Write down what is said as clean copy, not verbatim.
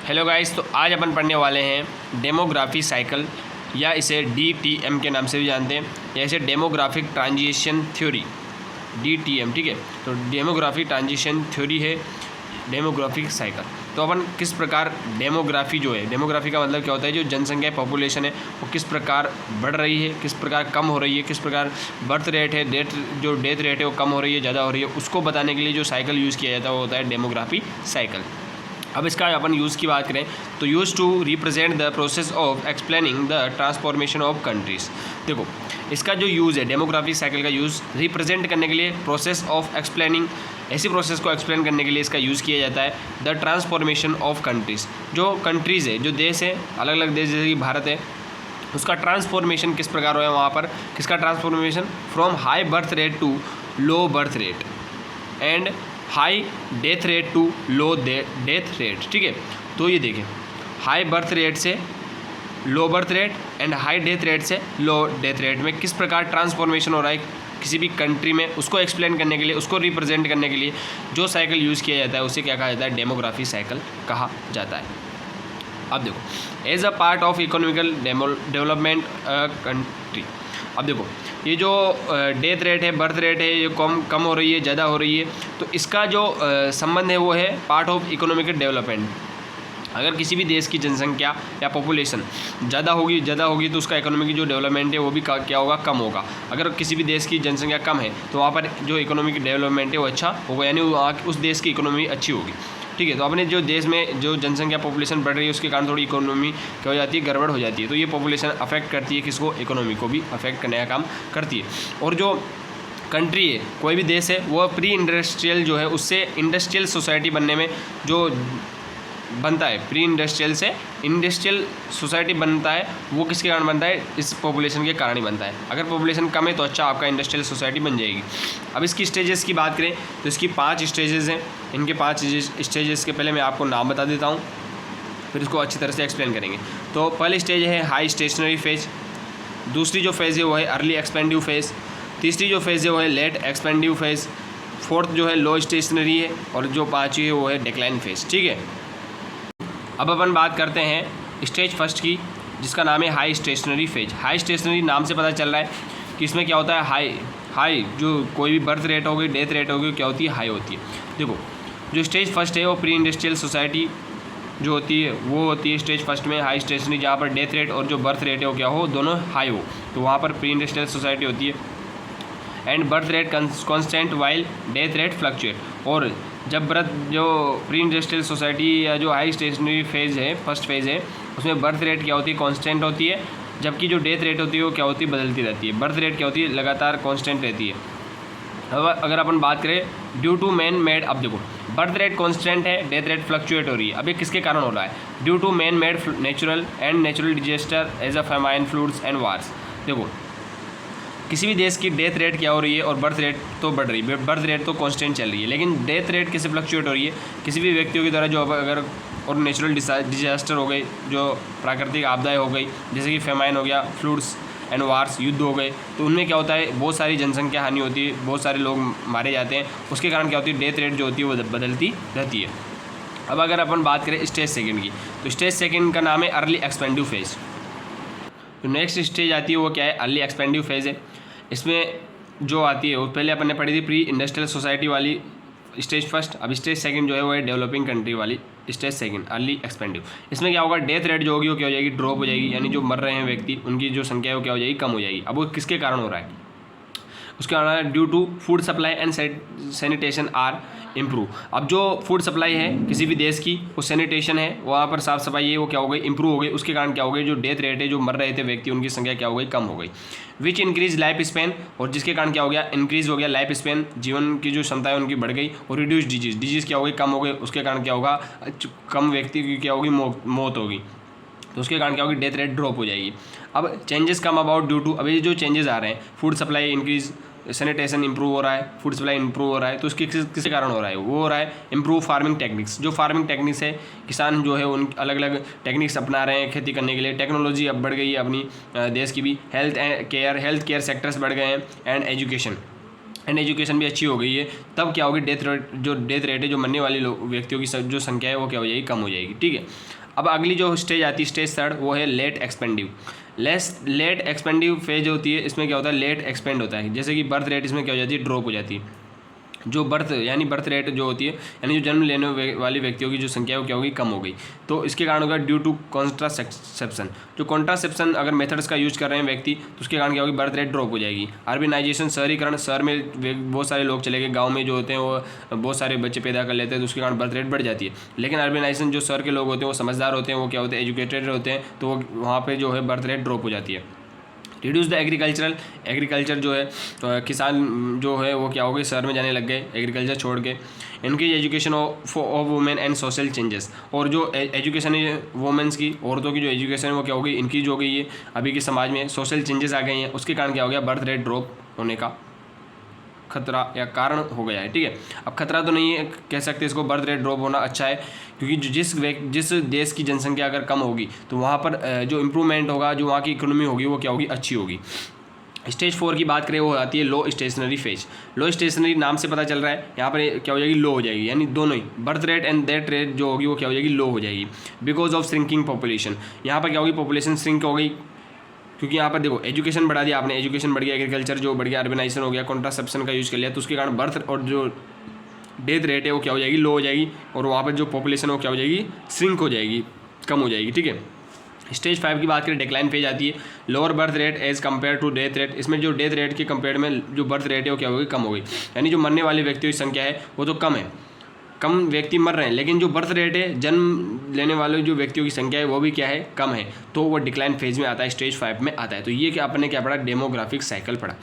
Hello guys, तो आज अपन पढ़ने वाले हैं डेमोग्राफी साइकिल या इसे DTM के नाम से भी जानते हैं या इसे डेमोग्राफिक ट्रांजिशन थ्योरी DTM। ठीक है, तो डेमोग्राफिक ट्रांजिशन थ्योरी है डेमोग्राफिक साइकिल। तो अपन किस प्रकार डेमोग्राफी जो है, डेमोग्राफी का मतलब क्या होता है, जो जनसंख्या पॉपुलेशन है वो किस प्रकार बढ़ रही है, किस प्रकार कम हो रही है, किस प्रकार बर्थ रेट है, डेथ रेट है वो कम हो रही है, ज़्यादा हो रही है, उसको बताने के लिए जो साइकिल यूज़ किया जाता है वो होता है डेमोग्राफी साइकिल। अब इसका अपन यूज़ की बात करें तो use to represent the process of explaining the transformation of countries. देखो, इसका जो यूज़ है डेमोग्राफिक साइकिल का यूज़ रिप्रेजेंट करने के लिए, प्रोसेस ऑफ एक्सप्लेनिंग, ऐसी प्रोसेस को एक्सप्लेन करने के लिए इसका यूज़ किया जाता है द ट्रांसफॉर्मेशन ऑफ कंट्रीज़। जो कंट्रीज़ है, जो देश है, अलग अलग देश जैसे कि भारत है, उसका ट्रांसफॉर्मेशन किस प्रकार हुआ है, वहाँ पर किसका transformation, from high birth rate to low birth rate and high death rate to low death rate. ठीक है, तो ये देखें, हाई बर्थ रेट से low birth rate and high death rate से लो डेथ रेट में किस प्रकार ट्रांसफॉर्मेशन हो रहा है किसी भी कंट्री में, उसको एक्सप्लेन करने के लिए, उसको रिप्रेजेंट करने के लिए जो साइकिल यूज़ किया जाता है उसे क्या कहा जाता है, डेमोग्राफी साइकिल कहा जाता है। अब देखो, as a part of economical development country. अब देखो, ये जो डेथ रेट है, बर्थ रेट है, ये कम हो रही है, ज़्यादा हो रही है, तो इसका जो संबंध है वो है पार्ट ऑफ इकोनॉमिकल डेवलपमेंट। अगर किसी भी देश की जनसंख्या या पॉपुलेशन ज़्यादा होगी तो उसका इकोनॉमिक जो डेवलपमेंट है वो भी क्या होगा, कम होगा। अगर किसी भी देश की जनसंख्या कम है तो वहाँ पर जो इकोनॉमिक डेवलपमेंट है वो अच्छा होगा, यानी उस देश की इकोनॉमी अच्छी होगी। ठीक है, तो अपने जो देश में जो जनसंख्या पॉपुलेशन बढ़ रही है उसके कारण थोड़ी इकोनॉमी क्या हो जाती है, गड़बड़ हो जाती है। तो ये पॉपुलेशन अफेक्ट करती है किसको, इकोनॉमी को भी अफेक्ट करने का काम करती है। और जो कंट्री है, कोई भी देश है, वो प्री इंडस्ट्रियल जो है उससे इंडस्ट्रियल सोसाइटी बनने में जो बनता है, प्री इंडस्ट्रियल से इंडस्ट्रियल सोसाइटी बनता है, वो किसके कारण बनता है, इस पॉपुलेशन के कारण ही बनता है। अगर पॉपुलेशन कम है तो अच्छा आपका इंडस्ट्रियल सोसाइटी बन जाएगी। अब इसकी स्टेजेस की बात करें तो इसकी 5 स्टेजेस हैं। इनके 5 स्टेजेस के पहले मैं आपको नाम बता देता हूँ, फिर इसको अच्छी तरह से एक्सप्लेन करेंगे। तो पहली स्टेज है हाई स्टेशनरी फेज, दूसरी जो फेज़ है वो है अर्ली एक्सपेंडिव फेज़, तीसरी जो फेज़ है वो है लेट एक्सपेंडिव फेज़, फोर्थ जो है लो स्टेशनरी है, और जो 5वीं है वो है डिक्लाइन फेज़। ठीक है, अब अपन बात करते हैं स्टेज फर्स्ट की, जिसका नाम है high stationary phase. High stationary नाम से पता चल रहा है कि इसमें क्या होता है, हाई जो कोई भी बर्थ रेट होगी, डेथ रेट होगी, क्या होती है, हाई होती है। देखो, जो स्टेज फर्स्ट है वो प्री इंडस्ट्रियल सोसाइटी जो होती है वो होती है स्टेज फर्स्ट में हाई स्टेशनरी, जहाँ पर डेथ रेट और जो बर्थ रेट है वो क्या हो, दोनों हाई हो, तो वहाँ पर प्री इंडस्ट्रियल सोसाइटी होती है। And birth rate constant while death rate fluctuate. और जब जो प्री इंडस्ट्रियल सोसाइटी या जो हाई स्टेशनरी फेज़ है, फर्स्ट फेज़ है, उसमें बर्थ रेट क्या होती है, कांस्टेंट होती है, जबकि जो डेथ रेट होती है वो क्या होती है, बदलती रहती है। बर्थ रेट क्या होती है, लगातार कांस्टेंट रहती है। अब अगर अपन बात करें ड्यू टू मैन मेड, अब देखो बर्थ रेट कांस्टेंट है, डेथ रेट फ्लक्चुएट हो रही है। अब ये किसके कारण हो रहा है, due to man made natural disaster as a famine, floods and wars. देखो, किसी भी देश की डेथ रेट क्या हो रही है और बर्थ रेट तो बढ़ रही है, बर्थ रेट तो कांस्टेंट चल रही है, लेकिन डेथ रेट कैसे फ्लक्चुएट हो रही है, किसी भी व्यक्तियों के द्वारा जो अगर और नेचुरल डिजास्टर हो गई, जो प्राकृतिक आपदाएं हो गई, जैसे कि फेमाइन हो गया, फ्लूड्स एंड वार्स, युद्ध हो गए, तो उनमें क्या होता है, बहुत सारी जनसंख्या हानि होती है, बहुत सारे लोग मारे जाते हैं, उसके कारण क्या होती है, डेथ रेट जो होती है वो बदलती रहती है। अब अगर अपन बात करें स्टेज सेकेंड की, तो स्टेज सेकेंड का नाम है अर्ली एक्सपेंडिव फेज। तो नेक्स्ट स्टेज आती है वो क्या है, अर्ली एक्सपेंडिव फेज है। इसमें जो आती है वो पहले अपन ने पढ़ी थी प्री इंडस्ट्रियल सोसाइटी वाली स्टेज फर्स्ट, अब स्टेज सेकंड जो है वो है डेवलपिंग कंट्री वाली स्टेज सेकंड, अर्ली एक्सपेंडिव। इसमें क्या होगा, डेथ रेट जो होगी वो क्या हो जाएगी, ड्रॉप हो जाएगी, यानी जो मर रहे हैं व्यक्ति उनकी जो संख्या है वो क्या हो जाएगी, कम हो जाएगी। अब वो किसके कारण हो रहा है, उसके कारण है due to food supply and sanitation are improve. अब जो फूड सप्लाई है किसी भी देश की, वो सैनिटेशन है, वहाँ पर साफ़ सफाई है, वो क्या हो गई, इंप्रूव हो गई, उसके कारण क्या हो गई, जो डेथ रेट है, जो मर रहे थे व्यक्ति उनकी संख्या क्या हो गई, कम हो गई। विच इंक्रीज लाइफ स्पेन, और जिसके कारण क्या हो गया, इंक्रीज हो गया लाइफ स्पेन, जीवन की जो क्षमता है उनकी बढ़ गई। और रिड्यूस डिजीज़ क्या हो गई, कम हो गई, उसके कारण क्या होगा, कम व्यक्ति की क्या होगी, मौत होगी, तो उसके कारण क्या होगी, डेथ रेट ड्रॉप हो जाएगी। अब changes come about due to, अब ये जो चेंजेस आ रहे हैं, food supply increase, sanitation improve हो रहा है, फूड सप्लाई इंप्रूव हो रहा है, तो उसके किसके कारण हो रहा है, वो हो रहा है इंप्रूव फार्मिंग टेक्निक्स। जो फार्मिंग टेक्निक्स है, किसान जो है उन अलग अलग टेक्निक्स अपना रहे हैं खेती करने के लिए, टेक्नोलॉजी अब बढ़ गई है अपनी देश की भी, हेल्थ केयर सेक्टर्स बढ़ गए हैं, एंड एंड एजुकेशन भी अच्छी हो गई है, तब क्या होगी, डेथ रेट है, जो मरने वाले व्यक्तियों की जो संख्या है वो क्या हो जाएगी, कम हो जाएगी। ठीक है, अब अगली जो स्टेज आती है, स्टेज थर्ड, वो है लेट एक्सपेंडिव। लेट एक्सपेंडिव फेज होती है, इसमें क्या होता है, लेट एक्सपेंड होता है। जैसे कि बर्थ रेट इसमें क्या हो जाती है, ड्रॉप हो जाती है। जो बर्थ रेट जो होती है, यानी जो जन्म लेने वाली व्यक्तियों की जो संख्या है वो क्या होगी, कम हो गई। तो इसके कारण होगा ड्यू टू कॉन्ट्रासेप्शन। जो कॉन्ट्रासेप्शन अगर मेथड्स का यूज कर रहे हैं व्यक्ति, तो उसके कारण क्या होगी, बर्थ रेट ड्रॉप हो जाएगी। अर्बनाइजेशन, शहरीकरण, शहर में बहुत सारे लोग चले गए, गाँव में जो होते हैं वो बहुत सारे बच्चे पैदा कर लेते हैं, तो उसके कारण बर्थ रेट बढ़ जाती है। लेकिन अर्बनाइजेशन, जो शहर के लोग होते हैं वो समझदार होते हैं, वो क्या होते हैं, एजुकेटेड होते हैं, तो वो वहाँ पर जो है बर्थ रेट ड्रॉप हो जाती है। रिड्यूस द एग्रीकल्चर जो है, तो किसान जो है वो क्या हो गए, शहर में जाने लग गए एग्रीकल्चर छोड़ के। इनकी education of women and social changes, और जो एजुकेशन है वुमेन्स की, औरतों की जो एजुकेशन है वो क्या होगी, इंक्रीज हो गई है। अभी के समाज में सोशल चेंजेस आ गए हैं, उसके कारण क्या हो गया, बर्थ रेट ड्रॉप होने का खतरा या कारण हो गया है। ठीक है, अब खतरा तो नहीं है कह सकते इसको, बर्थ रेट ड्रॉप होना अच्छा है, क्योंकि जिस देश की जनसंख्या अगर कम होगी तो वहाँ पर जो इम्प्रूवमेंट होगा, जो वहाँ की इकोनॉमी होगी वो क्या होगी, अच्छी होगी। स्टेज 4 की बात करें, वो आती है लो स्टेशनरी फेज। लो स्टेशनरी नाम से पता चल रहा है, यहाँ पर क्या हो जाएगी, लो हो जाएगी, यानी दोनों ही birth rate and death rate जो होगी वो क्या हो जाएगी, लो हो जाएगी। बिकॉज ऑफ श्रिंकिंग पॉपुलेशन, यहाँ पर क्या होगी, पॉपुलेशन श्रिंक हो गई, क्योंकि यहाँ पर देखो एजुकेशन बढ़ा दिया आपने, एजुकेशन बढ़ गया, एग्रीकल्चर जो बढ़ गया, अर्बनाइजेशन हो गया, कॉन्ट्रासेप्शन का यूज़ कर लिया, तो उसके कारण बर्थ और जो डेथ रेट है वो क्या हो जाएगी, लो हो जाएगी, और वहाँ पर जो पॉपुलेशन है वो क्या हो जाएगी, श्रिंक हो जाएगी, कम हो जाएगी। ठीक है, स्टेज 5 की बात करें, डिक्लाइन फेज आती है। Lower birth rate as compare to death rate, इसमें जो डेथ रेट के कंपेयर में जो बर्थ रेट है वो क्या होगी, कम हो गई, यानी जो मरने वाले व्यक्तियों की संख्या है वो तो कम है, कम व्यक्ति मर रहे हैं, लेकिन जो बर्थ रेट है, जन्म लेने वाले जो व्यक्तियों की संख्या है वो भी क्या है, कम है, तो वो डिक्लाइन फेज में आता है, स्टेज 5 में आता है। तो ये क्या अपने क्या पढ़ा, डेमोग्राफिक साइकिल पढ़ा।